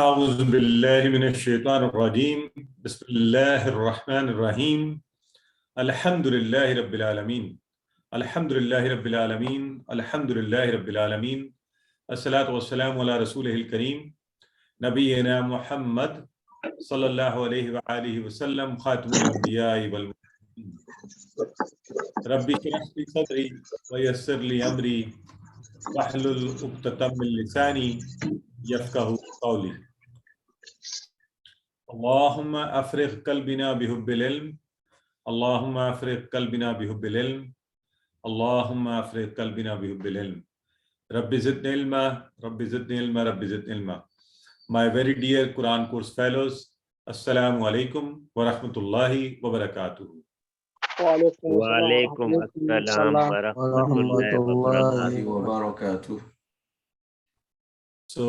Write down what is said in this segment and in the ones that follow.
أعوذ بالله من الشيطان الرجيم بسم الله الرحمن الرحيم الحمد لله رب العالمين الحمد لله رب العالمين الحمد لله رب العالمين الصلاة والسلام على رسوله الكريم نبينا محمد صلى الله عليه وآله وسلم خاتم الأنبياء والمرسلين ربي اشرح لي صدري ويسر لي أمري واحلل عقدة من لساني يفقهوا قولي اللهم أفرغ قلبنا بحب العلم اللهم أفرغ قلبنا بحب العلم اللهم أفرغ قلبنا بحب العلم رب زدني علما رب زدني علما رب زدني علما. My very dear Quran course fellows, Assalamu alaikum wa rahmatullahi wa barakatuh. वालेकुम अस्सलाम व रहमतुल्लाहि व बरकातुहू। So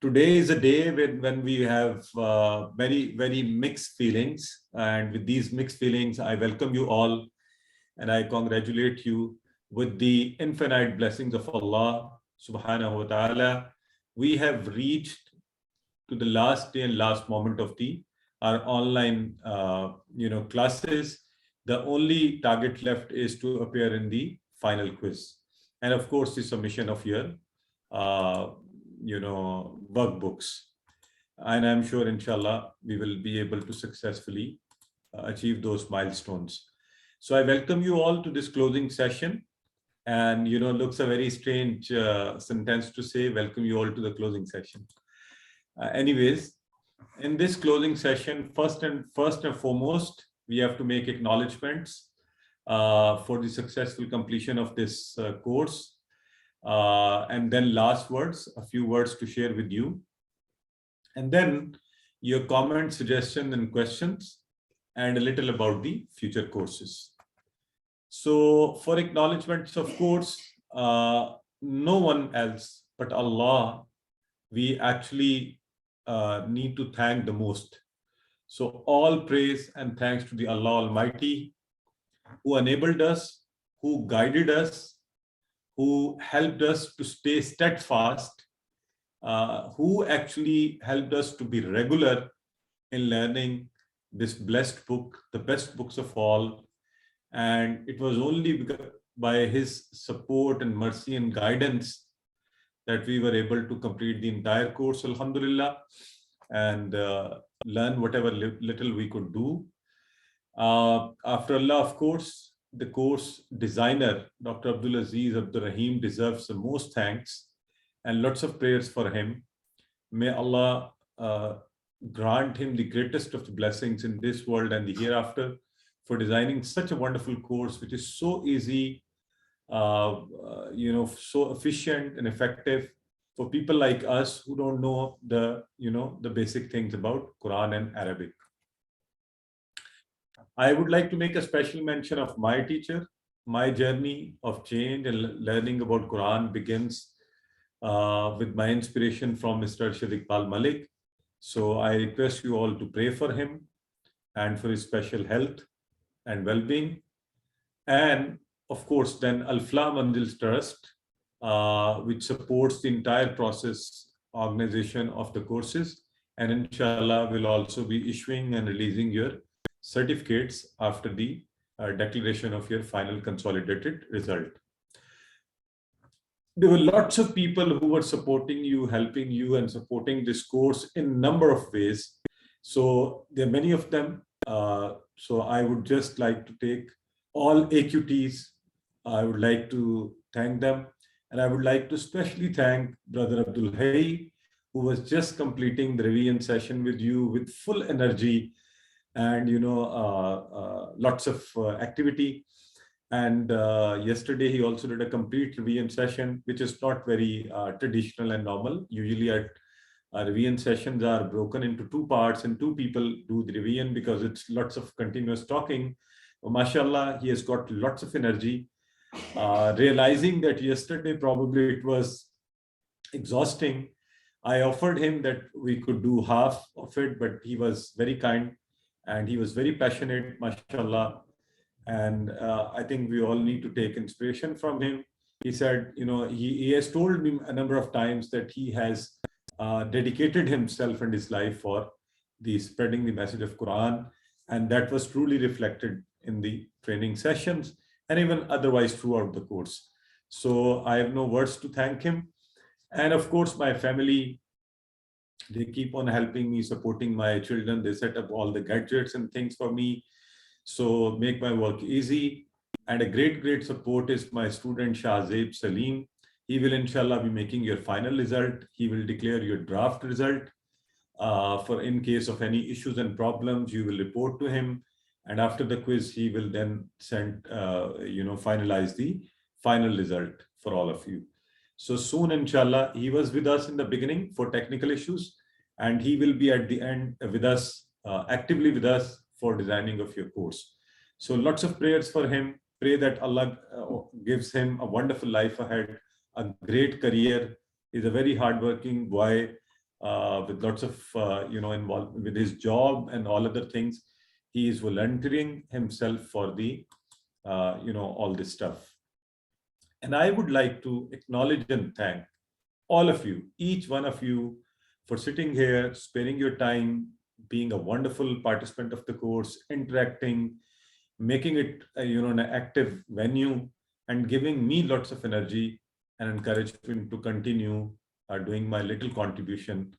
today is a day when we have very mixed feelings, and with these mixed feelings I welcome you all and I congratulate you with the infinite blessings of Allah subhanahu wa ta'ala. We have reached to the last day and last moment of our online classes. The only target left is to appear in the final quiz, and of course the submission of your workbooks. And I'm sure inshallah we will be able to successfully achieve those milestones. So I welcome you all to this closing session. And looks a very strange sentence to say welcome you all to the closing session. Anyways, in this closing session, first and foremost, we have to make acknowledgements for the successful completion of this course, and then last words, a few words to share with you, and then your comments, suggestions, and questions, and a little about the future courses. So for acknowledgements, of course, no one else but Allah we actually need to thank the most. So all praise and thanks to the Allah Almighty, who enabled us, who guided us, who helped us to stay steadfast, who actually helped us to be regular in learning this blessed book, the best books of all. And it was only by his support and mercy and guidance that we were able to complete the entire course, alhamdulillah, and learn whatever little we could do. After Allah, of course, the course designer, Dr. Abdul Aziz Abdul Rahim, deserves the most thanks and lots of prayers for him. May Allah grant him the greatest of the blessings in this world and the hereafter for designing such a wonderful course, which is so easy, so efficient and effective for people like us who don't know the basic things about Quran and Arabic. I would like to make a special mention of my teacher. My journey of change and learning about Quran begins with my inspiration from Mr. Arshad Iqbal Malik. So I request you all to pray for him and for his special health and well-being. And of course, then Al-Flah Manzils Trust, which supports the entire process, organization of the courses. And inshallah, will also be issuing and releasing your certificates after the declaration of your final consolidated result. There were lots of people who were supporting you, helping you, and supporting this course in a number of ways. So there are many of them. So I would just like to take all AQTs. I would like to thank them. And I would like to especially thank Brother Abdul Hay, who was just completing the revision session with you with full energy and, lots of activity. And yesterday, he also did a complete revision session, which is not very traditional and normal. Usually our revision sessions are broken into two parts and two people do the revision because it's lots of continuous talking. But mashallah, he has got lots of energy. Realizing that yesterday probably it was exhausting, I offered him that we could do half of it, but he was very kind and he was very passionate, mashallah. And I think we all need to take inspiration from him. He said, he has told me a number of times that he has dedicated himself and his life for the spreading the message of Quran, and that was truly reflected in the training sessions and even otherwise throughout the course. So I have no words to thank him. And of course, my family, they keep on helping me, supporting my children. They set up all the gadgets and things for me, so make my work easy. And a great support is my student Shahzeb Salim. He will inshallah be making your final result. He will declare your draft result. For in case of any issues and problems, you will report to him. And after the quiz, he will then send, finalize the final result for all of you. So soon, inshallah, he was with us in the beginning for technical issues, and he will be at the end with us, actively with us for designing of your course. So lots of prayers for him. Pray that Allah gives him a wonderful life ahead, a great career. He's a very hardworking boy with lots of, involved with his job and all other things. He is volunteering himself for the, all this stuff. And I would like to acknowledge and thank all of you, each one of you, for sitting here, sparing your time, being a wonderful participant of the course, interacting, making it an active venue, and giving me lots of energy and encouragement to continue doing my little contribution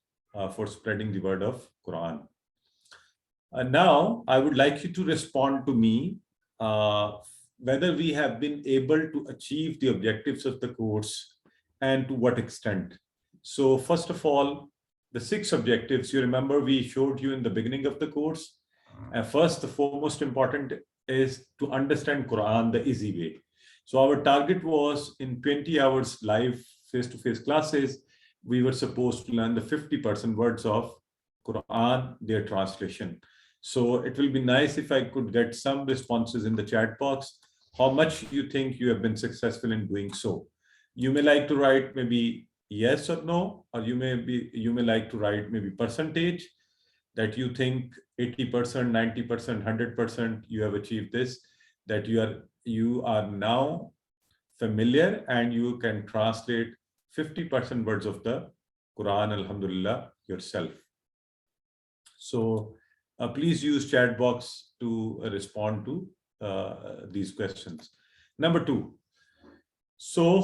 for spreading the word of Quran. Now, I would like you to respond to me whether we have been able to achieve the objectives of the course and to what extent. So first of all, the 6 objectives, you remember we showed you in the beginning of the course. First, the foremost important is to understand Quran the easy way. So our target was in 20 hours live face-to-face classes, we were supposed to learn the 50% words of Quran, their translation. So it will be nice if I could get some responses in the chat box, how much you think you have been successful in doing so. You may like to write maybe yes or no, or you may like to write maybe percentage that you think 80%, 90%, 100% you have achieved this, that you are now familiar and you can translate 50% words of the Quran, alhamdulillah, yourself. So please use chat box to respond to these questions. Number 2. So,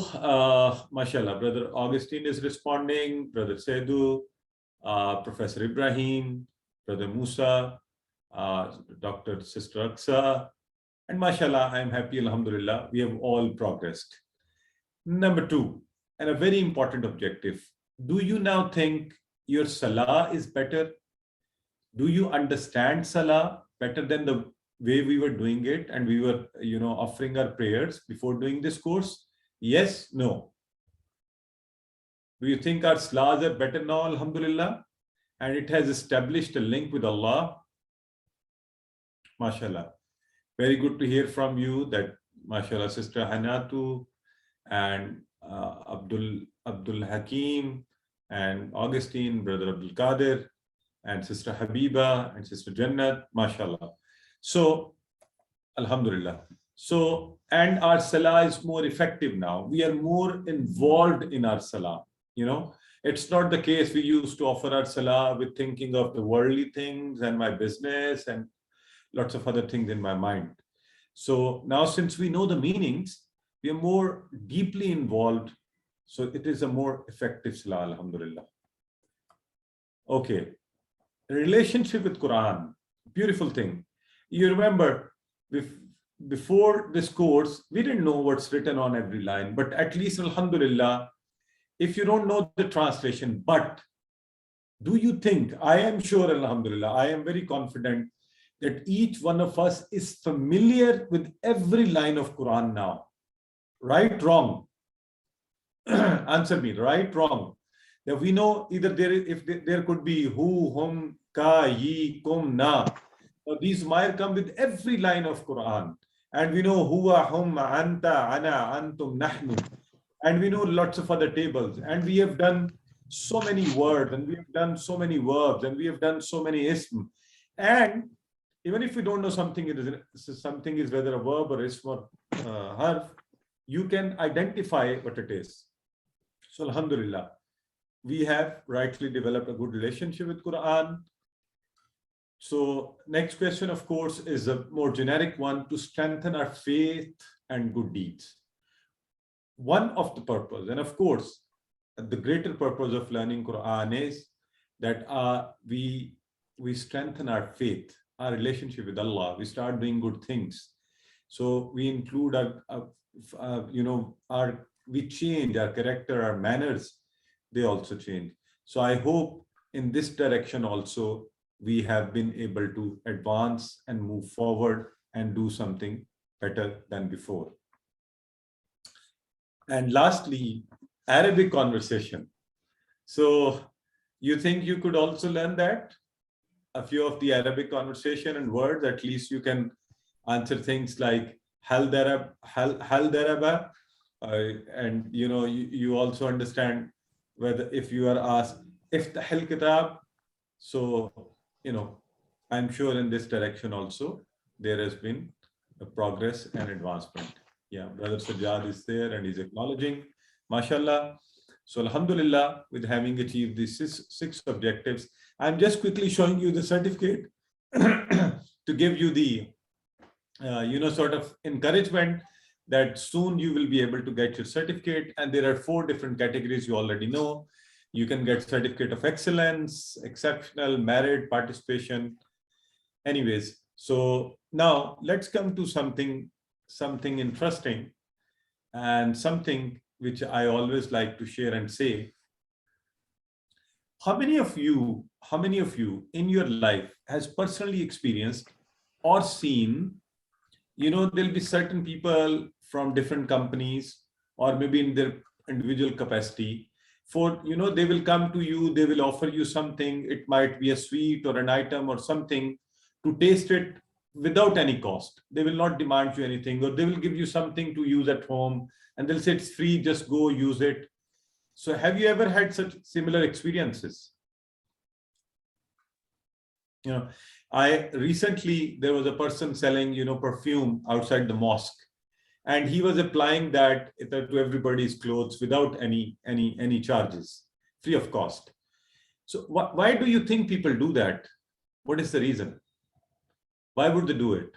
mashallah, Brother Augustine is responding, Brother Sedu, Professor Ibrahim, Brother Musa, Dr. Sister Aksa, and mashallah, I am happy, alhamdulillah, we have all progressed. Number 2, and a very important objective, do you now think your salah is better? Do you understand salah better than the way we were doing it and we were, offering our prayers before doing this course? Yes, no. Do you think our salahs are better now, alhamdulillah? And it has established a link with Allah? MashaAllah. Very good to hear from you that, MashaAllah, Sister Hanatu and Abdul Hakim and Augustine, Brother Abdul Qadir, and Sister Habiba and Sister Jannat, MashaAllah. So, alhamdulillah. So, and our salah is more effective now. We are more involved in our salah. It's not the case we used to offer our salah with thinking of the worldly things and my business and lots of other things in my mind. So now, since we know the meanings, we are more deeply involved. So it is a more effective salah, alhamdulillah. Okay. Relationship with Quran, beautiful thing. You remember, before this course, we didn't know what's written on every line, but at least, alhamdulillah, if you don't know the translation, but do you think, I am sure, alhamdulillah, I am very confident that each one of us is familiar with every line of Quran now. Right, wrong? Answer me, right, wrong? That we know either there could be who, whom, ka, ye, kum, na. So these might come with every line of Quran. And we know huwa, hum, anta, ana, antum, nahnu. And we know lots of other tables. And we have done so many words, and we have done so many verbs, and we have done so many ism. And even if we don't know something is whether a verb or ism or harf, you can identify what it is. So alhamdulillah. we have rightly developed a good relationship with Quran. So next question, of course, is a more generic one: to strengthen our faith and good deeds. One of the purpose, and of course, the greater purpose of learning Quran is that we strengthen our faith, our relationship with Allah. We start doing good things. So we include we change our character, our manners. They also change. So I hope in this direction also we have been able to advance and move forward and do something better than before. And lastly, Arabic conversation. So you think you could also learn that? A few of the Arabic conversation and words, at least you can answer things like hal daraba, and you also understand whether if you are asked iftah al kitab. So I'm sure in this direction also there has been a progress and advancement. Yeah, Brother Sajjad is there and he's acknowledging, mashallah. So alhamdulillah, with having achieved these six objectives, I'm just quickly showing you the certificate to give you the sort of encouragement that soon you will be able to get your certificate. And there are 4 different categories you already know. You can get certificate of excellence, exceptional, merit, participation. Anyways, so now let's come to something interesting and something which I always like to share and say. How many of you in your life has personally experienced or seen, there'll be certain people from different companies or maybe in their individual capacity, they will come to you, they will offer you something. It might be a sweet or an item or something to taste it without any cost. They will not demand you anything, or they will give you something to use at home and they'll say it's free, just go use it. So have you ever had such similar experiences? I recently, there was a person selling, perfume outside the mosque, and he was applying that to everybody's clothes without any charges, free of cost. So why do you think people do that? What is the reason? Why would they do it?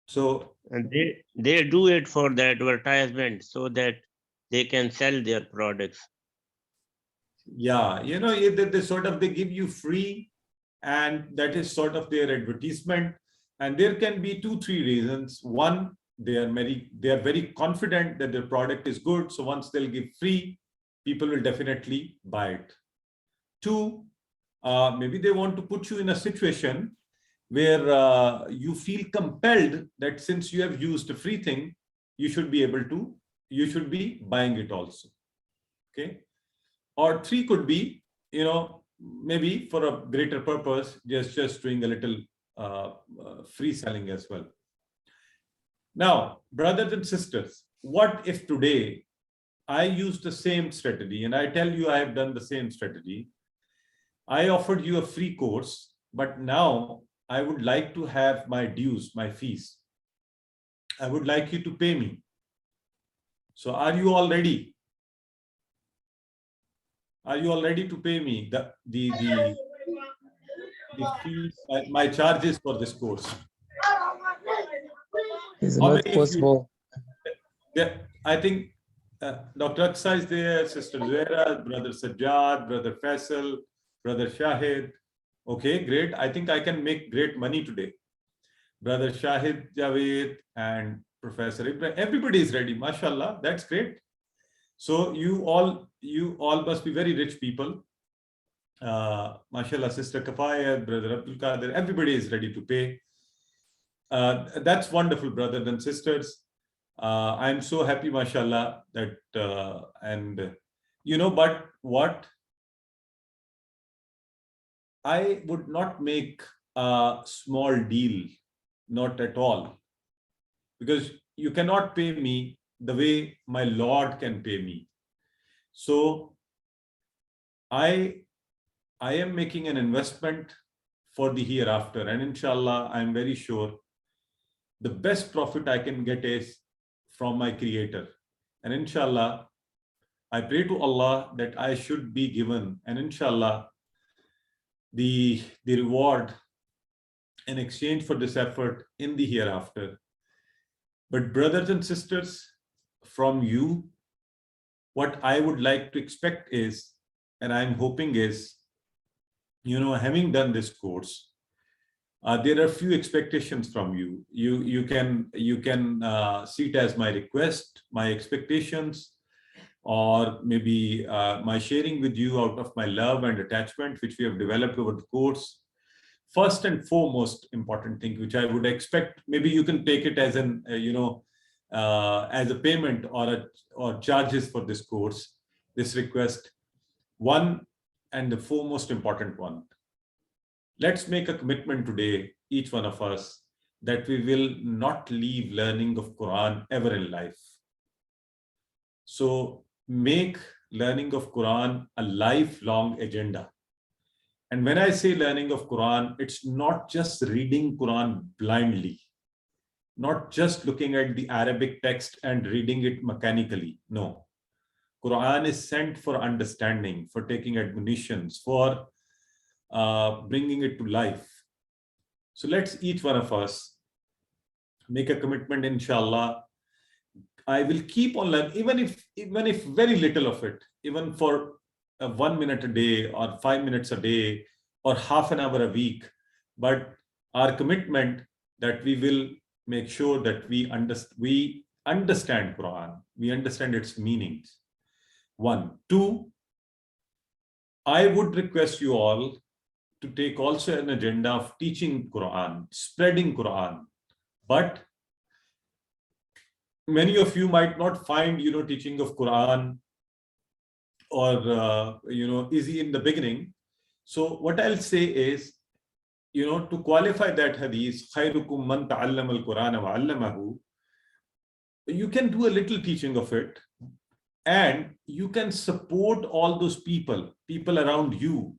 So and they do it for the advertisement so that they can sell their products. Yeah, they give you free, and that is sort of their advertisement. And there can be 2-3 reasons. One, they are very confident that their product is good. So once they'll give free, people will definitely buy it. 2, maybe they want to put you in a situation where you feel compelled that since you have used a free thing, you should be buying it also. Okay. Or 3 could be, maybe for a greater purpose, just doing a little free selling as well. Now, brothers and sisters, what if today I use the same strategy and I tell you I have done the same strategy? I offered you a free course, but now I would like to have my dues, my fees. I would like you to pay me. So are you all ready? Are you all ready to pay me the fees, my charges for this course? Is not possible. I think Dr. Aksa is there, Sister Zuera, Brother Sajjad, Brother Faisal, Brother Shahid. Okay, great. I think I can make great money today. Brother Shahid, Javed, and Professor Ibrahim. Everybody is ready. Mashallah. That's great. So you all must be very rich people. Mashallah, Sister Kafaya, Brother Abdul Qadir, everybody is ready to pay. That's wonderful, brothers and sisters. I'm so happy, mashallah, that but what? I would not make a small deal, not at all, because you cannot pay me the way my Lord can pay me. So I am making an investment for the hereafter, and inshallah, I'm very sure the best profit I can get is from my Creator. And inshallah, I pray to Allah that I should be given, and inshallah, the reward in exchange for this effort in the hereafter. But brothers and sisters, from you, what I would like to expect is, and I'm hoping is, having done this course, there are few expectations from you. You can see it as my request, my expectations, or maybe my sharing with you out of my love and attachment, which we have developed over the course. First and foremost important thing, which I would expect, maybe you can take it as an, as a payment or charges for this course, this request. One and the foremost important one. Let's make a commitment today, each one of us, that we will not leave learning of Quran ever in life. So make learning of Quran a lifelong agenda. And when I say learning of Quran, it's not just reading Quran blindly, not just looking at the Arabic text and reading it mechanically. No. Quran is sent for understanding, for taking admonitions, for bringing it to life. So let's each one of us make a commitment, inshallah. I will keep on learning, even if very little of it, even for 1 minute a day or 5 minutes a day or half an hour a week. But our commitment that we will make sure that we understand Quran, we understand its meanings. 1. 2, I would request you all to take also an agenda of teaching Quran, spreading Quran. But many of you might not find, teaching of Quran or, easy in the beginning. So what I'll say is, to qualify that hadith, khairukum man ta'allama al-Qur'ana wa 'allamahu, you can do a little teaching of it, and you can support all those people around you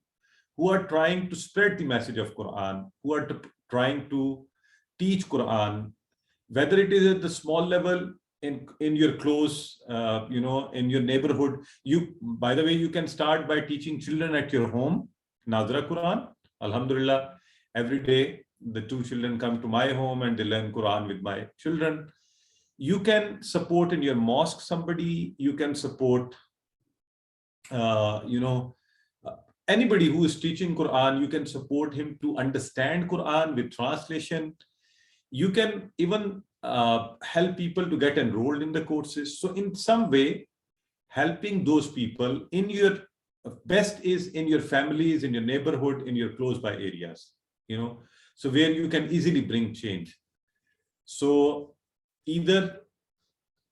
who are trying to spread the message of Quran, who are trying to teach Quran, whether it is at the small level in your close, in your neighborhood. By the way, you can start by teaching children at your home, Nazra Quran. Alhamdulillah, every day the 2 children come to my home and they learn Quran with my children. You can support in your mosque somebody, you can support, anybody who is teaching Quran, you can support him to understand Quran with translation. You can even help people to get enrolled in the courses. So in some way, helping those people in your best is in your families, in your neighborhood, in your close by areas, so where you can easily bring change. So either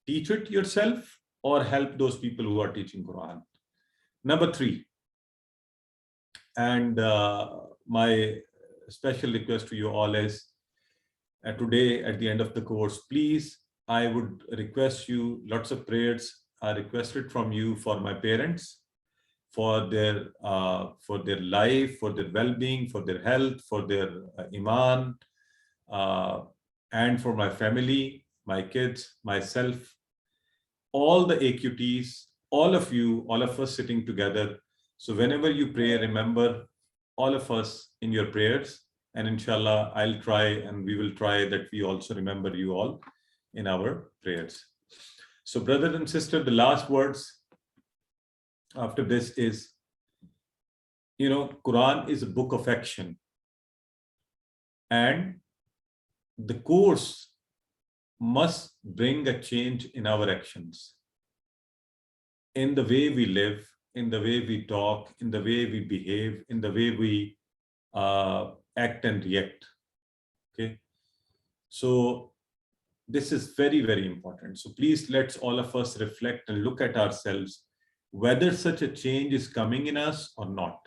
teach it yourself or help those people who are teaching Quran. Number 3, and my special request to you all is, today at the end of the course, please, I would request you, lots of prayers are requested from you for my parents, for their life, for their well-being, for their health, for their iman, and for my family, my kids, myself, all the AQTs, all of you, all of us sitting together. So whenever you pray, remember all of us in your prayers, and inshallah, I'll try, and we will try that we also remember you all in our prayers. So brother and sister, the last words after this is, Quran is a book of action, and the course must bring a change in our actions, in the way we live, in the way we talk, in the way we behave, in the way we act and react. Okay, so this is very, very important. So please, let's all of us reflect and look at ourselves, whether such a change is coming in us or not.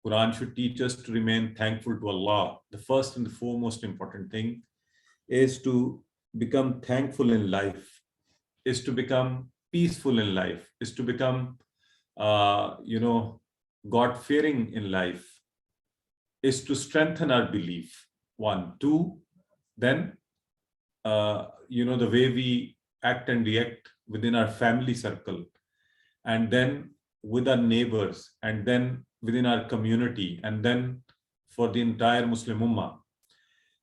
Quran should teach us to remain thankful to Allah. The first and the foremost important thing is to become thankful in life, is to become peaceful in life, is to become, God-fearing in life, is to strengthen our belief. 1, 2, then, the way we act and react within our family circle, and then with our neighbors, and then within our community, and then for the entire Muslim Ummah.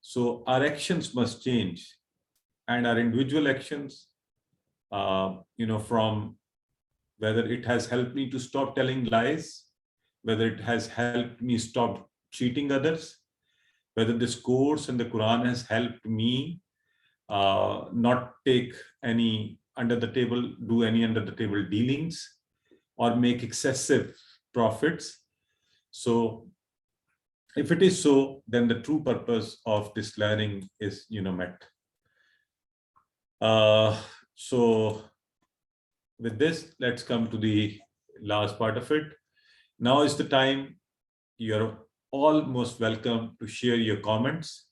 So our actions must change, and our individual actions, from whether it has helped me to stop telling lies, whether it has helped me stop cheating others, whether this course and the Quran has helped me not take any do any under the table dealings or make excessive profits. So if it is so, then the true purpose of this learning is, met. So with this, let's come to the last part of it. Now is the time. You're all most welcome to share your comments.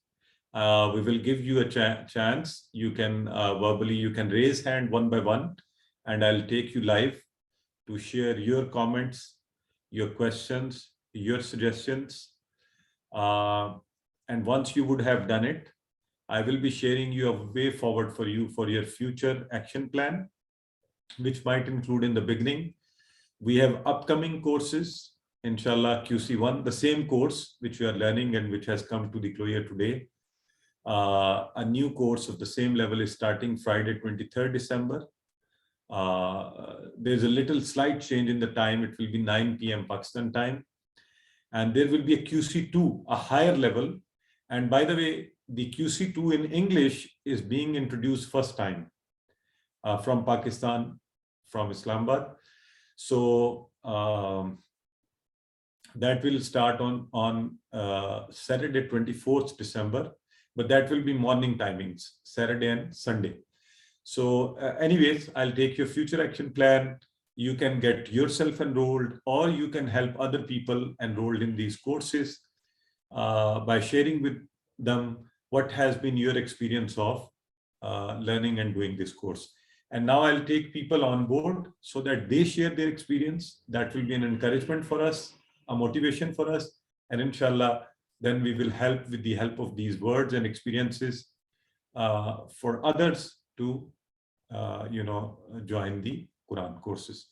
We will give you a chance. You can verbally, you can raise hand one by one, and I'll take you live to share your comments, your questions, your suggestions. And once you would have done it, I will be sharing you a way forward for you for your future action plan, which might include in the beginning. We have upcoming courses, inshallah, QC1, the same course which we are learning and which has come to the closure today. A new course of the same level is starting Friday, 23rd December. There's a little slight change in the time. It will be 9 p.m. Pakistan time. And there will be a QC2, a higher level. And by the way, the QC2 in English is being introduced first time from Pakistan, from Islamabad. So that will start on Saturday, 24th December, but that will be morning timings, Saturday and Sunday. So anyways, I'll take your future action plan. You can get yourself enrolled, or you can help other people enrolled in these courses by sharing with them what has been your experience of learning and doing this course. And now I'll take people on board so that they share their experience. That will be an encouragement for us, a motivation for us. And inshallah, then we will help with the help of these words and experiences for others to, join the Quran courses.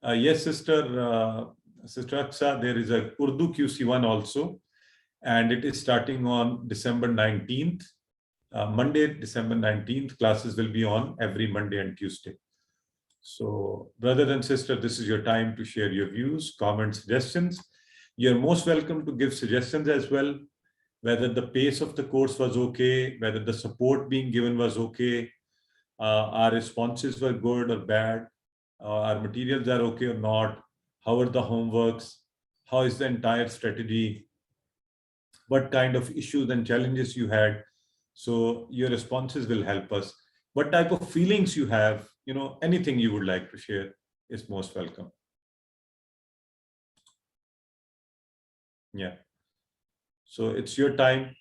Yes, Sister Aksa, there is a Urdu QC1 also, and it is starting on December 19th. Monday, December 19th, classes will be on every Monday and Tuesday. So, brother and sister, this is your time to share your views, comments, suggestions. You're most welcome to give suggestions as well, whether the pace of the course was okay, whether the support being given was okay, our responses were good or bad, our materials are okay or not, how are the homeworks, how is the entire strategy, what kind of issues and challenges you had. So your responses will help us. What type of feelings you have, anything you would like to share is most welcome. Yeah. So it's your time.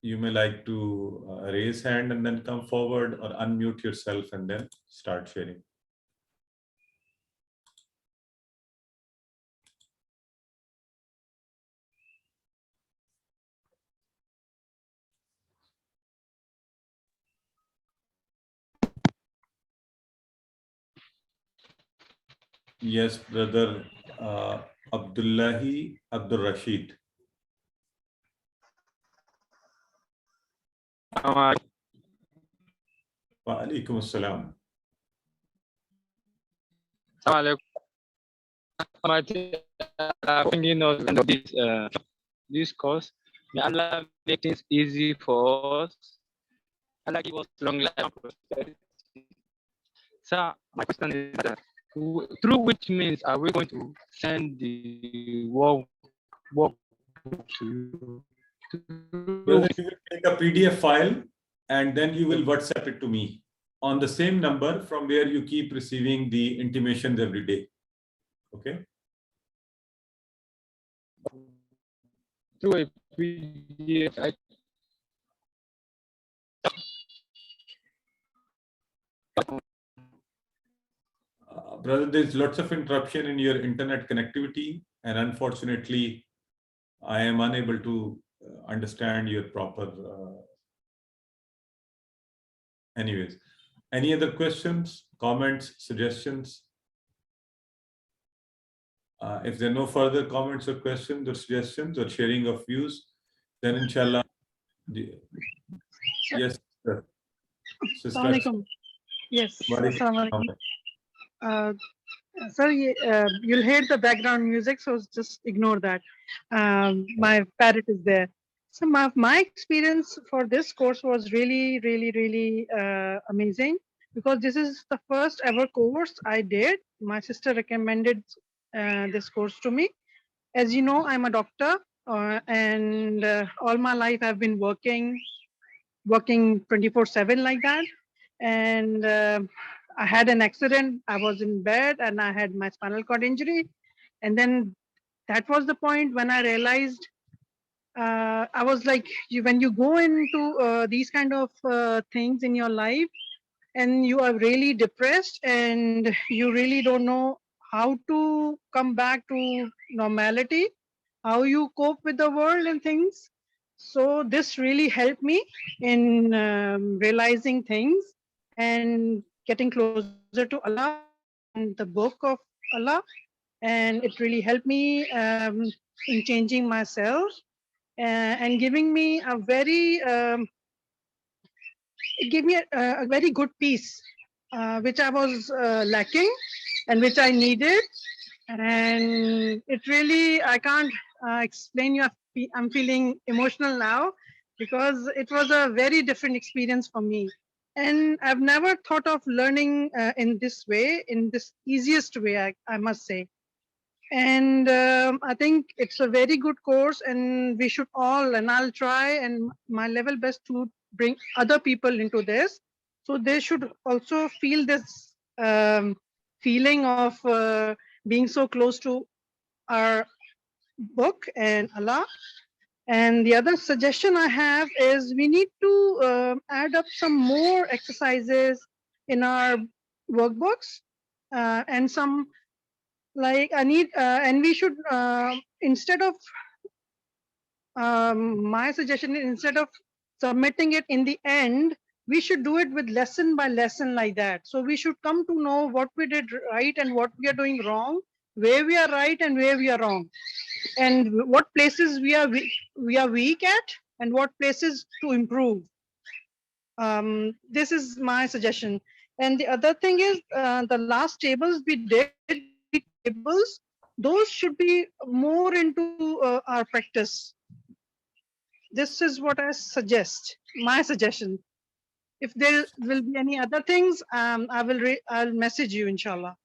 You may like to raise hand and then come forward, or unmute yourself and then start sharing. Yes, brother Abdullahi Abdul Rashid. Wa alaikum assalam. Bringing us into this course. May Allah make things easy for us. Allah give us long life and prosperity. Sir, my question is that through which means are we going to send the work to you? Brother, you will take a PDF file and then you will WhatsApp it to me on the same number from where you keep receiving the intimations every day. Okay? Through a PDF. Brother, there's lots of interruption in your internet connectivity, and unfortunately, I am unable to understand your proper. Anyways, Any other questions, comments, suggestions? If there are no further comments or questions or suggestions or sharing of views, then inshallah, yes, sir. Sister. Assalamualaikum. Yes. Walaikum Assalamualaikum. salam. Sir, you'll hear the background music, so just ignore that. My parrot is there. So my experience for this course was really amazing, because this is the first ever course I did. My sister recommended this course to me. As you know, I'm a doctor, and all my life I've been working 24/7 like that. And I had an accident. I was in bed and I had my spinal cord injury. And then that was the point when I realized I was like, when you go into these kind of things in your life and you are really depressed and you really don't know how to come back to normality, how you cope with the world and things. So this really helped me in realizing things and getting closer to Allah and the book of Allah. And it really helped me in changing myself and giving me a very, it gave me a very good peace, which I was lacking and which I needed. And it really, I can't explain you. I'm feeling emotional now because it was a very different experience for me. And I've never thought of learning in this way, in this easiest way, I must say. And I think it's a very good course, and we should all, and I'll try and my level best to bring other people into this. So they should also feel this feeling of being so close to our book and Allah. And the other suggestion I have is we need to add up some more exercises in our workbooks and some, like I need, and we should, instead of, my suggestion is instead of submitting it in the end, we should do it with lesson by lesson like that. So we should come to know what we did right and what we are doing wrong, where we are right and where we are wrong, and what places we are weak at and what places to improve. This is my suggestion. And the other thing is the last tables we did, tables, those should be more into our practice. This is what I suggest, my suggestion. If there will be any other things, I'll message you, inshallah.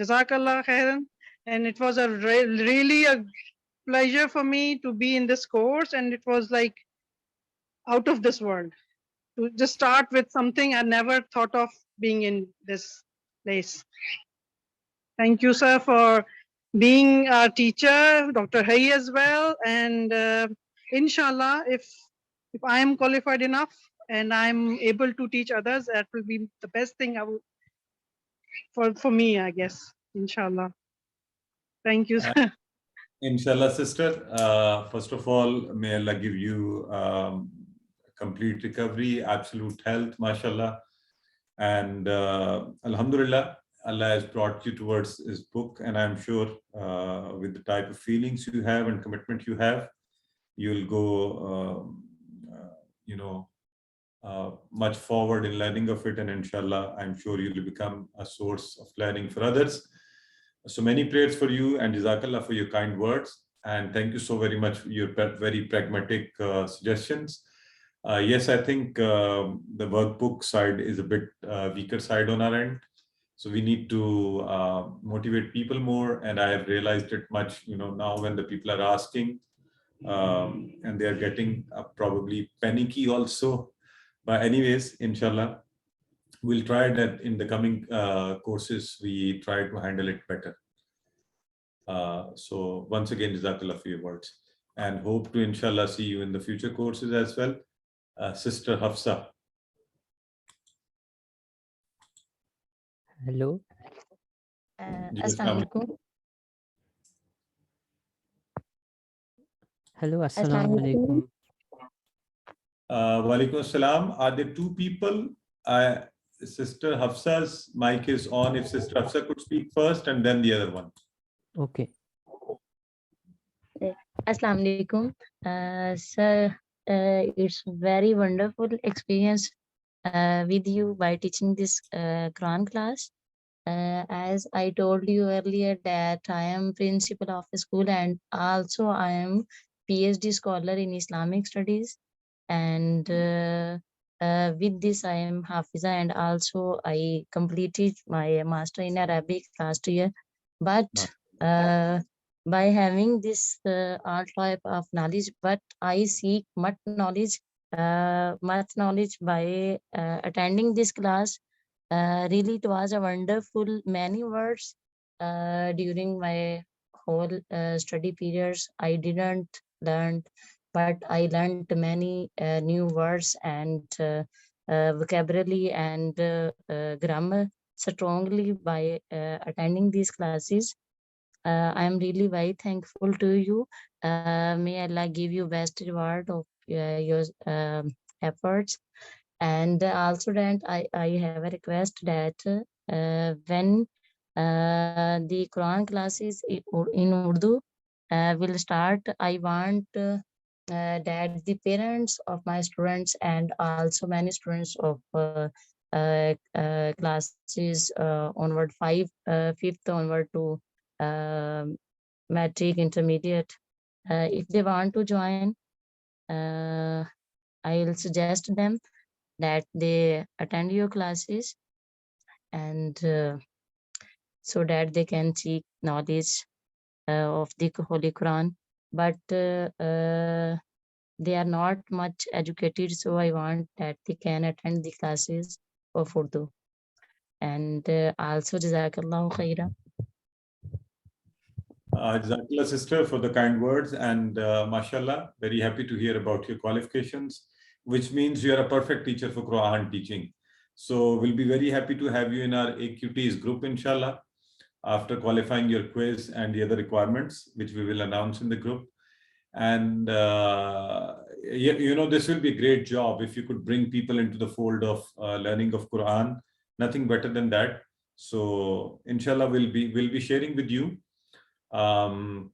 Jazakallah khairan. And it was a really a pleasure for me to be in this course, and it was like out of this world to just start with something I never thought of being in this place. Thank you, sir, for being our teacher, Dr. Hay as well. And inshallah, if I am qualified enough and I'm able to teach others, that will be the best thing I will, for me, I guess, inshallah. Thank you, sir. Inshallah, sister. First of all, may Allah give you complete recovery, absolute health, mashallah. And alhamdulillah, Allah has brought you towards his book. And I'm sure with the type of feelings you have and commitment you have, you'll go, much forward in learning of it. And inshallah, I'm sure you'll become a source of learning for others. So many prayers for you, and Jazakallah for your kind words. And thank you so very much for your very pragmatic suggestions. Yes, I think the workbook side is a bit weaker side on our end. So we need to motivate people more. And I have realized it much, now when the people are asking and they are getting probably panicky also. But anyways, inshallah, we'll try that in the coming courses, we try to handle it better. So once again, Jazakallah for your words, and hope to inshallah see you in the future courses as well. Sister Hafsa. Hello. Assalamu alaikum. Hello, assalamu alaikum. Walaikum assalam. Are there two people? Sister Hafsa's mic is on. If Sister Hafsa could speak first and then the other one. Okay. Assalamu alaikum. Sir, it's very wonderful experience with you by teaching this Quran class. As I told you earlier that I am principal of a school and also I am PhD scholar in Islamic studies. And with this I am Hafiza and also I completed my master in Arabic last year. But by having this all type of knowledge, but I seek much knowledge by attending this class. Really, it was a wonderful many words during my whole study periods. I didn't learn, but I learned many new words and vocabulary and grammar strongly by attending these classes. I am really very thankful to you. May Allah give you best reward of your efforts. And also that I have a request that when the Quran classes in Urdu will start, I want that the parents of my students and also many students of classes onward fifth onward to matric intermediate, if they want to join, I will suggest them that they attend your classes and so that they can seek knowledge of the Holy Quran. But they are not much educated, so I want that they can attend the classes of Urdu. And also Jazakallahu Khaira. Jazakallah, sister, for the kind words, and mashallah, very happy to hear about your qualifications, which means you are a perfect teacher for Quran teaching. So we'll be very happy to have you in our AQTs group, inshallah, after qualifying your quiz and the other requirements, which we will announce in the group. And you know, this will be a great job if you could bring people into the fold of learning of Quran. Nothing better than that. So inshallah, we'll be sharing with you. Urdu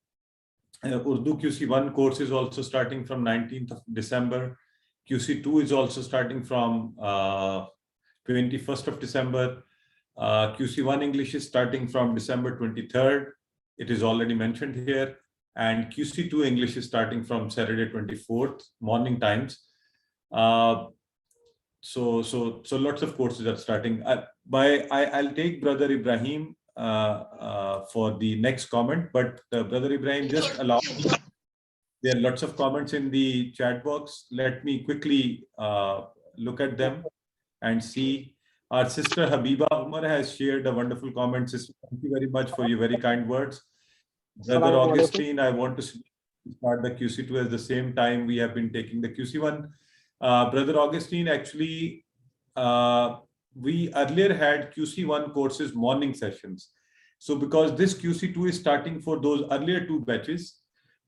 QC1 course is also starting from 19th of December. QC2 is also starting from 21st of December. QC1 English is starting from December 23rd. It is already mentioned here. And QC2 English is starting from Saturday 24th, morning times. So lots of courses are starting. I'll take Brother Ibrahim for the next comment, but Brother Ibrahim, just allow me. There are lots of comments in the chat box. Let me quickly look at them and see. Our sister Habiba Umar has shared a wonderful comment. Sister, thank you very much for your very kind words. Brother Augustine, I want to start the QC2 at the same time we have been taking the QC1. Brother Augustine, actually, we earlier had QC1 courses morning sessions. So because this QC2 is starting for those earlier two batches,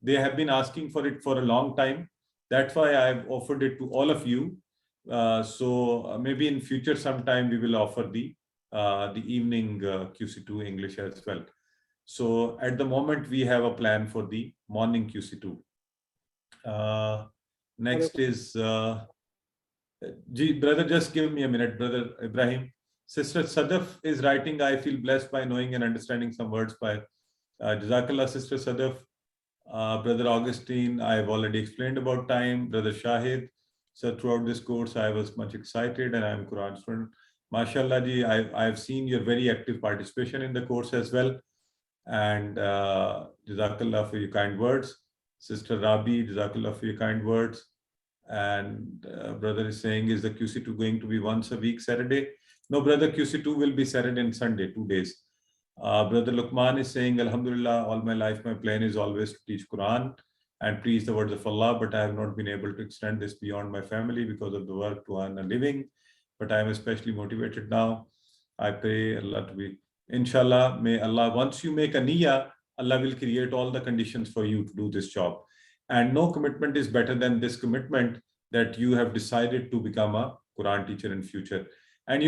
they have been asking for it for a long time. That's why I've offered it to all of you. So maybe in future sometime we will offer the evening QC2 English as well. So at the moment we have a plan for the morning QC2. Next is, brother, just give me a minute, Brother Ibrahim. Sister Sadaf is writing, I feel blessed by knowing and understanding some words by Jazakallah, Sister Sadaf. Brother Augustine, I've already explained about time. Brother Shahid, so throughout this course, I was much excited and I'm Quran student. MashaAllah ji, I've seen your very active participation in the course as well. And Jazakallah for your kind words. Sister Rabi, Jazakallah for your kind words. And brother is saying, is the QC2 going to be once a week, Saturday? No, brother, QC2 will be Saturday and Sunday, 2 days. Brother Luqman is saying, Alhamdulillah, all my life, my plan is always to teach Quran and preach the words of Allah, but I have not been able to extend this beyond my family because of the work to earn a living. But I am especially motivated now. I pray Allah to be, inshallah, may Allah, once you make a niyyah, Allah will create all the conditions for you to do this job. And no commitment is better than this commitment that you have decided to become a Quran teacher in future. And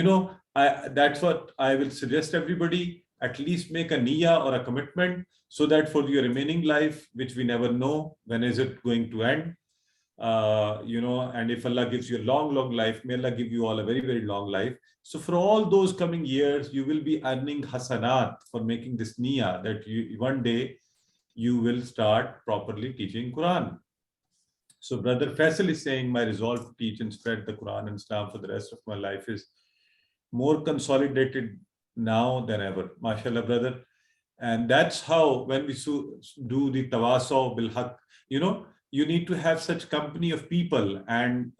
that's what I will suggest everybody, at least make a niyyah or a commitment, so that for your remaining life, which we never know when is it going to end, and if Allah gives you a long life, may Allah give you all a very, very long life. So for all those coming years, you will be earning hasanat for making this niyyah, that one day you will start properly teaching Quran. So Brother Faisal is saying, my resolve to teach and spread the Quran and Islam for the rest of my life is more consolidated now than ever. MashaAllah, brother. And that's how, when we do the tawasaw bil haq, you need to have such company of people and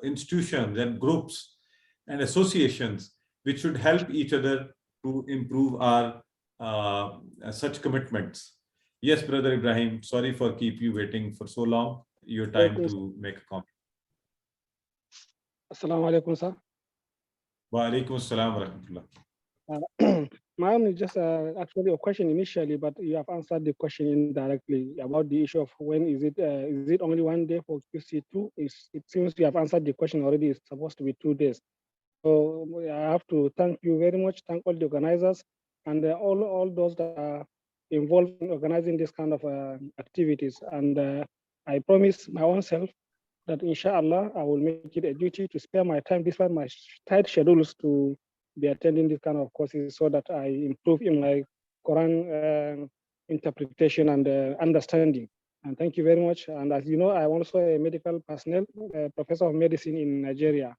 institutions and groups and associations which should help each other to improve our such commitments. Yes, Brother Ibrahim, sorry for keep you waiting for so long. Your time to make a comment. Assalamu alaikum, sir. Wa alaikum assalam wa rahmatullah. Mine is just actually a question initially, but you have answered the question indirectly about the issue of when is it only 1 day for QC2? It seems you have answered the question already. It's supposed to be 2 days. So I have to thank you very much. Thank all the organizers and all those that are involved in organizing this kind of activities. And I promise my own self that inshallah, I will make it a duty to spare my time despite my tight schedules to be attending this kind of courses so that I improve in my Quran interpretation and understanding. And thank you very much. And as you know, I'm also a medical personnel, professor of medicine in Nigeria.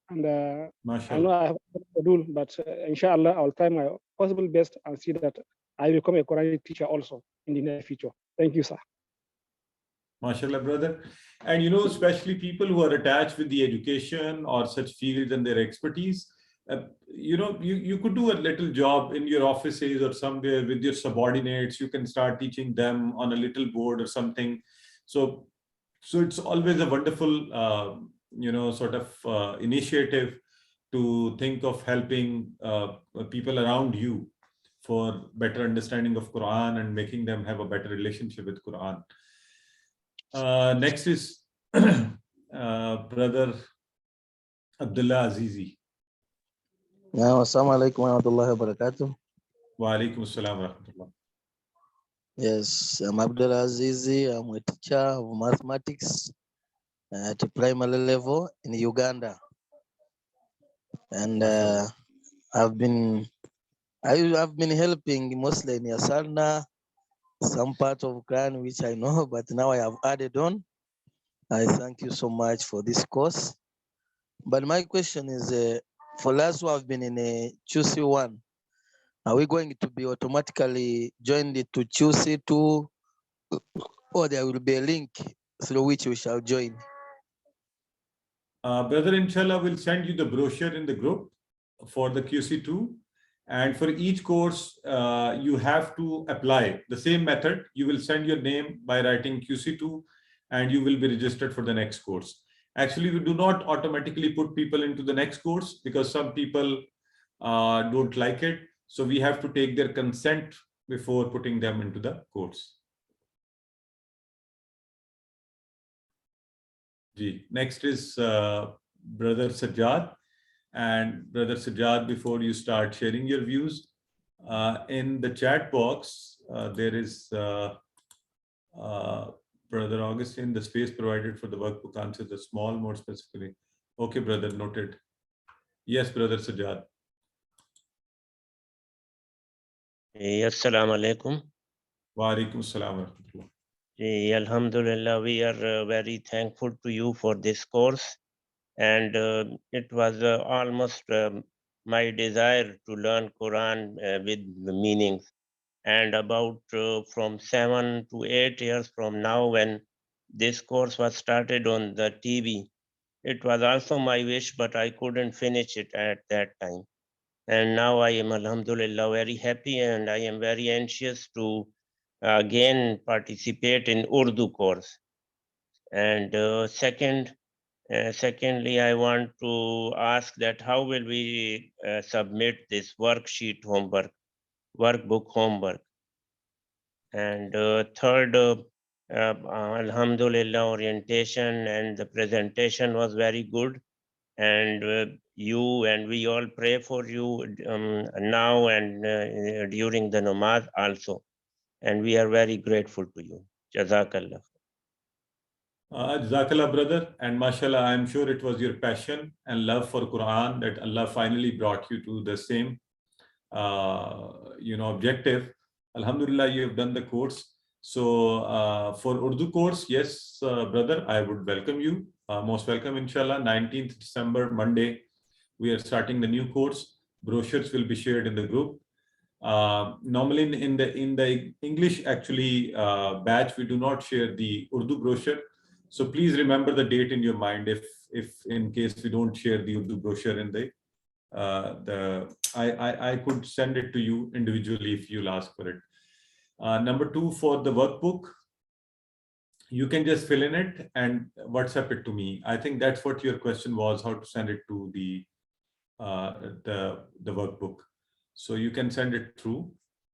And I know I have a schedule, but inshallah, I'll try my possible best and see that I become a Quranic teacher also in the near future. Thank you, sir. MashaAllah, brother. And especially people who are attached with the education or such fields and their expertise, you could do a little job in your offices or somewhere with your subordinates. You can start teaching them on a little board or something. So it's always a wonderful, sort of initiative to think of helping people around you for better understanding of Quran and making them have a better relationship with Quran. Next is Brother Abdullah Azizi. Assalamu alaikum wa rahmatullahi wa barakatuh. Wa alaikum assalam wa rahmatullah. Yes, I'm Abdullah Azizi. I'm a teacher of mathematics at the primary level in Uganda. And I've been helping mostly in Yasalna, some part of Quran which I know, but now I have added on. I thank you so much for this course. But my question is, for us who have been in a QC1, are we going to be automatically joined to QC2, or there will be a link through which we shall join? Brother, inshallah, we'll send you the brochure in the group for the QC2. And for each course, you have to apply the same method. You will send your name by writing QC2, and you will be registered for the next course. Actually, we do not automatically put people into the next course because some people don't like it. So we have to take their consent before putting them into the course. Next is Brother Sajjad. And Brother Sajjad, before you start sharing your views, in the chat box, there is Brother Augustine, the space provided for the workbook answers the small, more specifically. Okay, brother, noted. Yes, Brother Sajjad. Assalamu alaikum. Wa alaikum assalam wa rahmatullah. Alhamdulillah, we are very thankful to you for this course. And it was almost my desire to learn Quran with the meanings. And about from 7 to 8 years from now, when this course was started on the TV, it was also my wish, but I couldn't finish it at that time. And now I am, alhamdulillah, very happy, and I am very anxious to again participate in Urdu course. And secondly, I want to ask that how will we submit this worksheet workbook homework? And third, alhamdulillah, orientation and the presentation was very good. And you, and we all pray for you now and during the namaz also. And we are very grateful to you. Jazakallah. Jazakallah, brother. And mashallah, I'm sure it was your passion and love for Quran that Allah finally brought you to the same, objective. Alhamdulillah, you have done the course. So for Urdu course, yes, brother, I would welcome you. Most welcome, inshallah. 19th December, Monday, we are starting the new course. Brochures will be shared in the group. Normally in the English actually batch, we do not share the Urdu brochure. So please remember the date in your mind if in case we don't share the Urdu brochure in the I could send it to you individually if you'll ask for it. Number 2, for the workbook, you can just fill in it and WhatsApp it to me. I think that's what your question was, how to send it to the workbook. So you can send it through.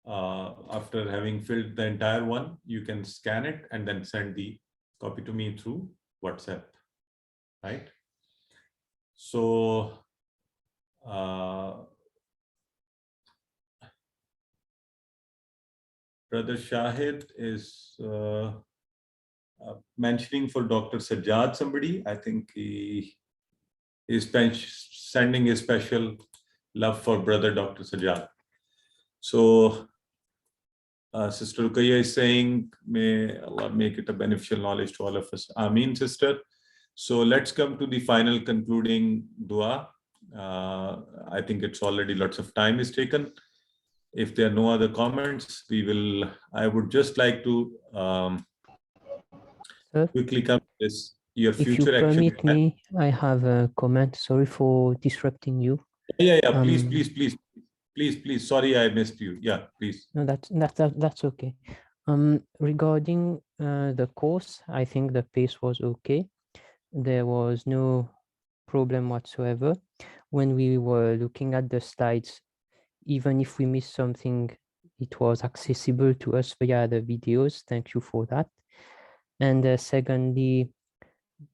After having filled the entire one, you can scan it and then send the copy to me through WhatsApp, right? So Brother Shahid is mentioning for Dr. Sajjad somebody. I think he is sending a special love for brother Dr. Sajjad. So Sister Ruqayya is saying, may Allah make it a beneficial knowledge to all of us. Ameen, sister. So let's come to the final concluding dua. I think it's already lots of time is taken. If there are no other comments, I would just like to quickly come to this, your future action. If you permit me, I have a comment. Sorry for disrupting you. Yeah. Please. Sorry, I missed you. Yeah, please. No, that's okay. Regarding the course, I think the pace was okay. There was no problem whatsoever. When we were looking at the slides, even if we missed something, it was accessible to us via the videos. Thank you for that. And secondly,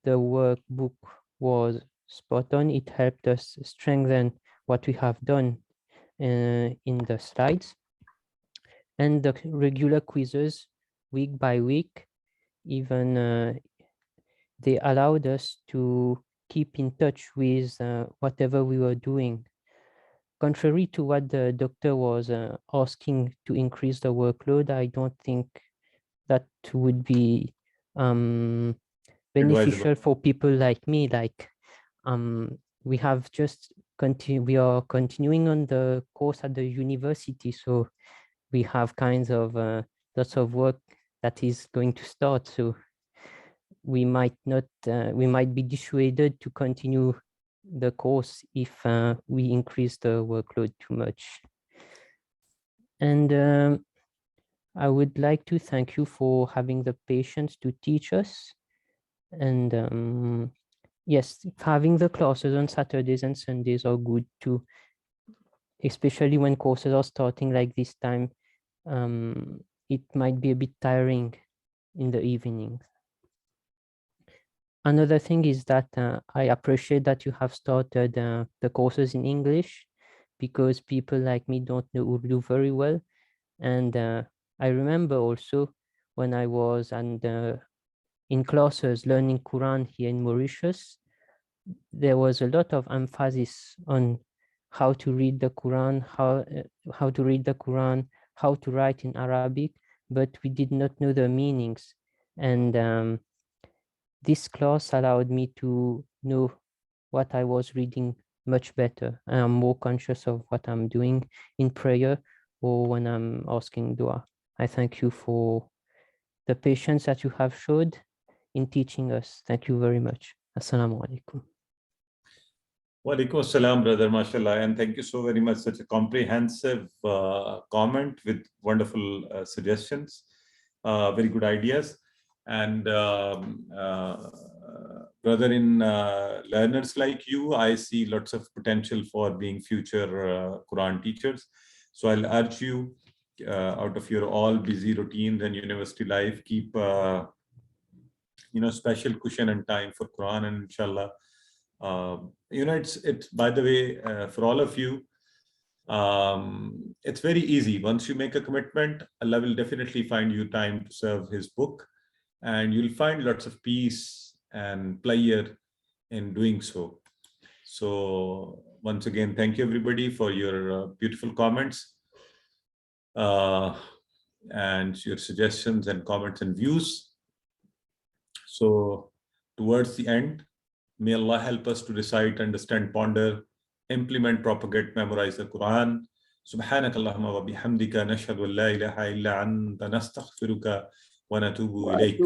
the workbook was spot on. It helped us strengthen what we have done in the slides. And the regular quizzes, week by week, even they allowed us to keep in touch with whatever we were doing. Contrary to what the doctor was asking to increase the workload, I don't think that would be beneficial for people like me. Like we have just we are continuing on the course at the university, so we have kinds of lots of work that is going to start. So we might not, we might be dissuaded to continue the course if we increase the workload too much. And I would like to thank you for having the patience to teach us. And yes, having the classes on Saturdays and Sundays are good too, especially when courses are starting like this time. It might be a bit tiring in the evening. Another thing is that I appreciate that you have started the courses in English, because people like me don't know Urdu very well. And I remember also when I was in classes learning Quran here in Mauritius, there was a lot of emphasis on how to read the Quran, how to read the Quran, how to write in Arabic, but we did not know the meanings. And this class allowed me to know what I was reading much better. And I'm more conscious of what I'm doing in prayer or when I'm asking dua. I thank you for the patience that you have showed in teaching us. Thank you very much. Assalamu alaikum. Wa alaikum assalam, brother, mashallah. And thank you so very much. Such a comprehensive comment with wonderful suggestions, very good ideas. And brother, in learners like you, I see lots of potential for being future Quran teachers. So I'll urge you, out of your all busy routines and university life, keep special cushion and time for Quran, and inshallah It's by the way, for all of you, it's very easy. Once you make a commitment, Allah will definitely find you time to serve His book, and you'll find lots of peace and pleasure in doing so. So once again, thank you everybody for your beautiful comments and your suggestions and comments and views. So towards the end, may Allah help us to recite, understand, ponder, implement, propagate, memorize the Quran. سبحانك اللهم وبحمدك نشهد أن لا إله إلا أنت نستغفرك ونتوب إليك.